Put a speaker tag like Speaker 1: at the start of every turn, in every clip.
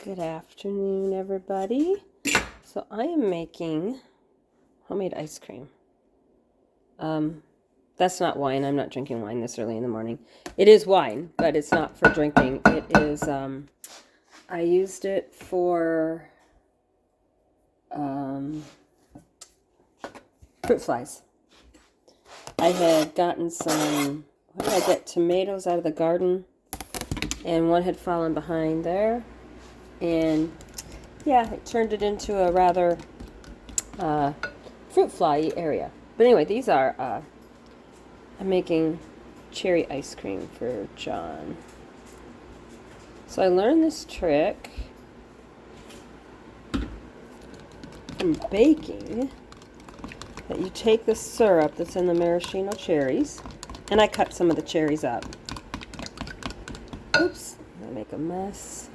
Speaker 1: Good afternoon, everybody. So I am making homemade ice cream. That's not wine. I'm not drinking wine this early in the morning. It is wine, but it's not for drinking. It is, I used it for fruit flies. I had gotten some, what did I get? Tomatoes out of the garden, and one had fallen behind there. And yeah, it turned it into a rather fruit fly area. But anyway, these are, I'm making cherry ice cream for John. So I learned this trick from baking, that you take the syrup that's in the maraschino cherries, and I cut some of the cherries up. Oops, I make a mess.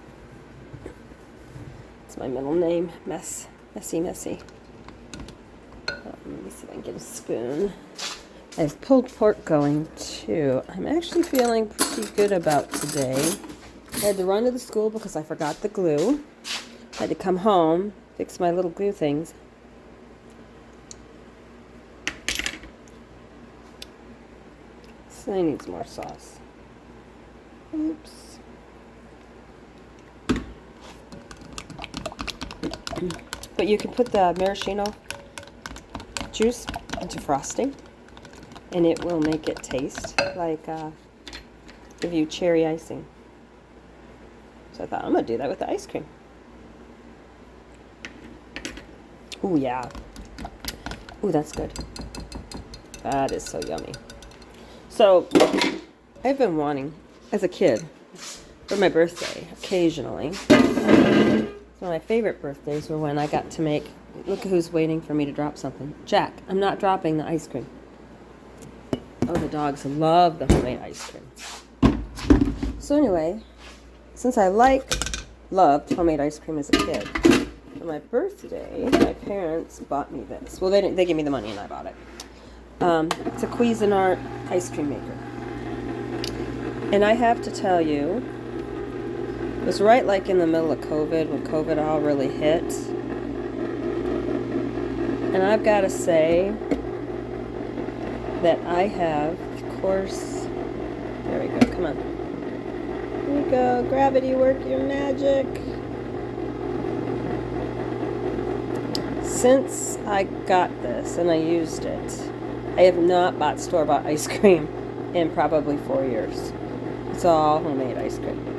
Speaker 1: It's my middle name, Mess. Messy. Let me see if I can get a spoon. I have pulled pork going too. I'm actually feeling pretty good about today. I had to run to the school because I forgot the glue. I had to come home, fix my little glue things. So I need some more sauce. Oops. But you can put the maraschino juice into frosting, and it will make it taste like, give you cherry icing. So I thought, I'm going to do that with the ice cream. Ooh, yeah. Ooh, that's good. That is so yummy. So, I've been wanting, as a kid, for my birthday, occasionally. One of my favorite birthdays were when I got to make, look who's waiting for me to drop something. Jack, I'm not dropping the ice cream. Oh, the dogs love the homemade ice cream. So anyway, since I loved homemade ice cream as a kid, for my birthday, my parents bought me this. Well, they gave me the money and I bought it. It's a Cuisinart ice cream maker. And I have to tell you, it was right like in the middle of COVID, when COVID all really hit. And I've got to say that I have, of course, there we go, come on. There we go, gravity, work your magic. Since I got this and I used it, I have not bought store-bought ice cream in probably 4 years. It's all homemade ice cream.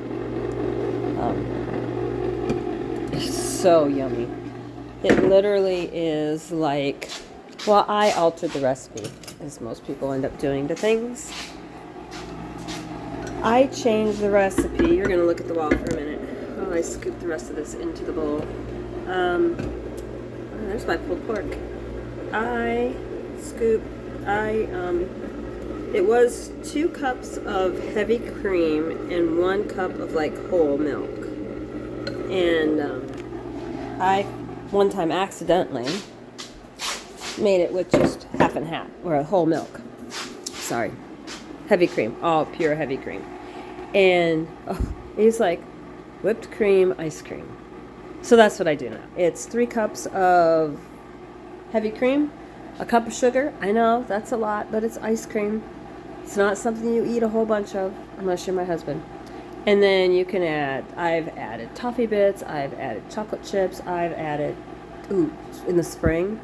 Speaker 1: It's so yummy. It literally is like, well, I altered the recipe, as most people end up doing to things. I changed the recipe. You're going to look at the wall for a minute while I scoop the rest of this into the bowl. There's my pulled pork. It was 2 cups of heavy cream and 1 cup of like whole milk. And I, one time accidentally, made it with just half and half, or a whole milk. Sorry. Heavy cream, all pure heavy cream. And it's like whipped cream ice cream. So that's what I do now. It's 3 cups of heavy cream, a cup of sugar. I know, that's a lot, but it's ice cream. It's not something you eat a whole bunch of, unless you're my husband. And then you can add, I've added toffee bits, I've added chocolate chips, I've added, in the spring,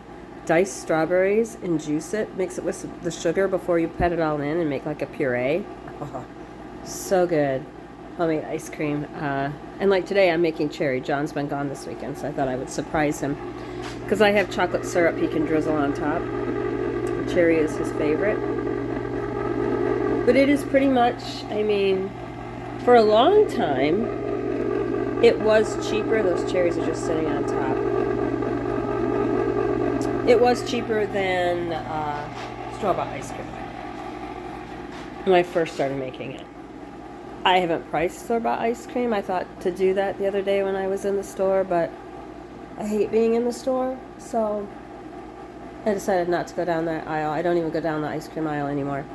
Speaker 1: diced strawberries and juice it. Mix it with the sugar before you put it all in and make like a puree. Oh, so good. Homemade ice cream. And like today I'm making cherry. John's been gone this weekend, so I thought I would surprise him. Because I have chocolate syrup he can drizzle on top. Cherry is his favorite. But it is pretty much, I mean, for a long time, it was cheaper. Those cherries are just sitting on top. It was cheaper than store-bought ice cream when I first started making it. I haven't priced store-bought ice cream. I thought to do that the other day when I was in the store, but I hate being in the store, so I decided not to go down that aisle. I don't even go down the ice cream aisle anymore.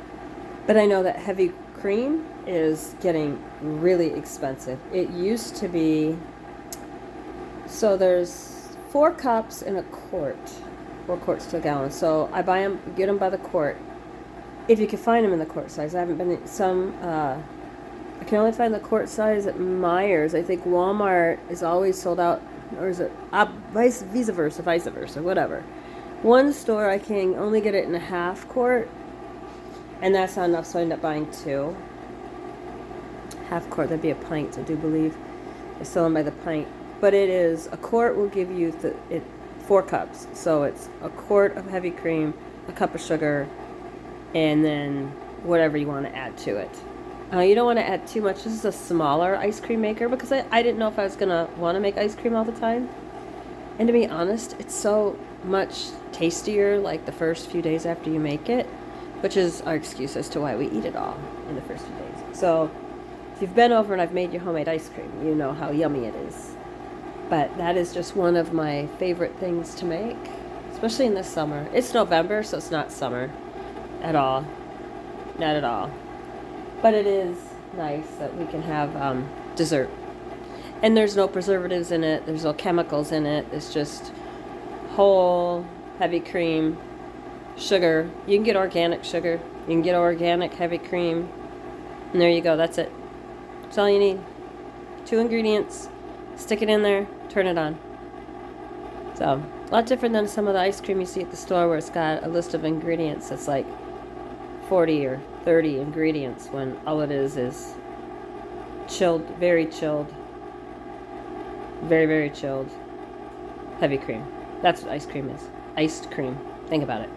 Speaker 1: But I know that heavy cream is getting really expensive. It used to be So there's 4 cups in a quart, 4 quarts to a gallon. So I buy them, get them by the quart. If you can find them in the quart size, I haven't been in some. I can only find the quart size at Myers. I think Walmart is always sold out, or is it vice versa, whatever. One store I can only get it in a half quart, and that's not enough, so I end up buying 2. Half quart, that'd be a pint, I do believe. They sell them by the pint. But it is, a quart will give you 4 cups. So it's a quart of heavy cream, a cup of sugar, and then whatever you want to add to it. You don't want to add too much. This is a smaller ice cream maker because I didn't know if I was going to want to make ice cream all the time. And to be honest, it's so much tastier like the first few days after you make it, which is our excuse as to why we eat it all in the first few days. So if you've been over and I've made you homemade ice cream, you know how yummy it is. But that is just one of my favorite things to make, especially in the summer. It's November, so it's not summer at all. Not at all. But it is nice that we can have dessert. And there's no preservatives in it. There's no chemicals in it. It's just whole, heavy cream, sugar. You can get organic sugar. You can get organic heavy cream. And there you go. That's it. That's all you need. 2 ingredients. Stick it in there. Turn it on. So, a lot different than some of the ice cream you see at the store where it's got a list of ingredients that's like 40 or 30 ingredients when all it is chilled, very, very chilled heavy cream. That's what ice cream is. Iced cream. Think about it.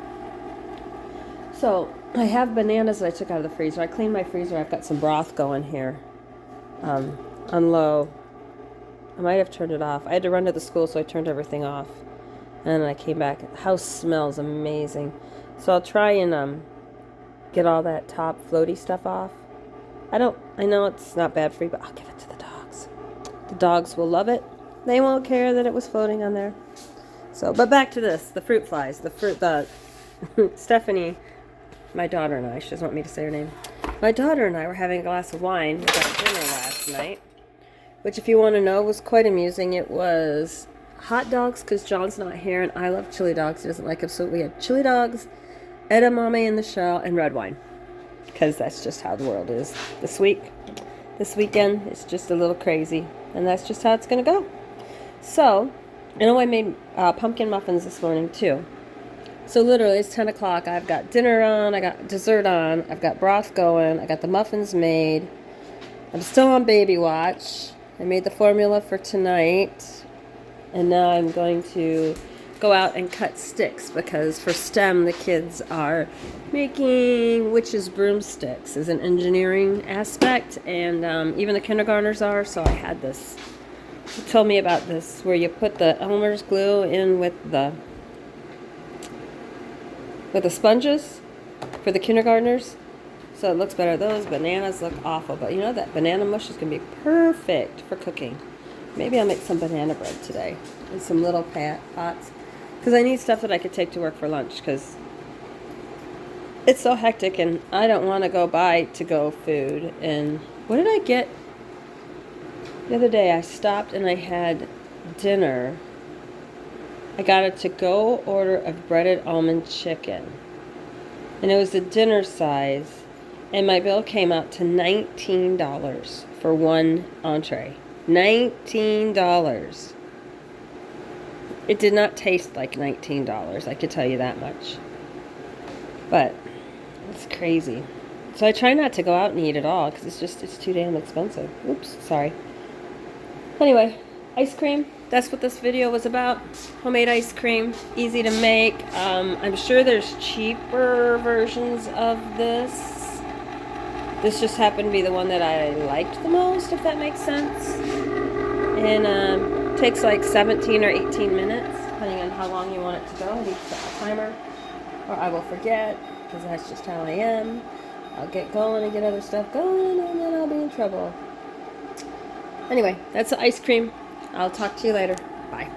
Speaker 1: So I have bananas that I took out of the freezer. I cleaned my freezer. I've got some broth going here on low. I might have turned it off. I had to run to the school, so I turned everything off. And then I came back. The house smells amazing. So I'll try and get all that top floaty stuff off. I know it's not bad for you, but I'll give it to the dogs. The dogs will love it. They won't care that it was floating on there. So, but back to this, the fruit flies. The Stephanie, my daughter and I, she doesn't want me to say her name. My daughter and I were having a glass of wine with our dinner last night, which if you want to know was quite amusing. It was hot dogs, because John's not here, and I love chili dogs. He doesn't like them, so we had chili dogs, edamame in the shell, and red wine, because that's just how the world is this weekend. It's just a little crazy, and that's just how it's going to go. So, I know I made pumpkin muffins this morning too. So literally it's 10 o'clock. I've got dinner on, I got dessert on, I've got broth going, I got the muffins made. I'm still on baby watch. I made the formula for tonight, and now I'm going to go out and cut sticks, because for STEM the kids are making witches broomsticks as an engineering aspect, and even the kindergartners are. So I had this, he told me about this, where you put the Elmer's glue in with the sponges for the kindergartners, so it looks better. Those bananas look awful, but you know that banana mush is going to be perfect for cooking. Maybe I'll make some banana bread today in some little pots, because I need stuff that I could take to work for lunch, because it's so hectic and I don't want to go buy to-go food. And what did I get the other day? I stopped and I had dinner. I got a to-go order of breaded almond chicken, and it was the dinner size, and my bill came out to $19 for one entree. $19. It did not taste like $19, I could tell you that much. But it's crazy. So I try not to go out and eat at all, because it's too damn expensive. Oops, sorry. Anyway, ice cream. That's what this video was about. Homemade ice cream, easy to make. I'm sure there's cheaper versions of this. This just happened to be the one that I liked the most, if that makes sense. And takes like 17 or 18 minutes, depending on how long you want it to go. I need to set a timer, or I will forget, because that's just how I am. I'll get going and get other stuff going, and then I'll be in trouble. Anyway, that's the ice cream. I'll talk to you later. Bye.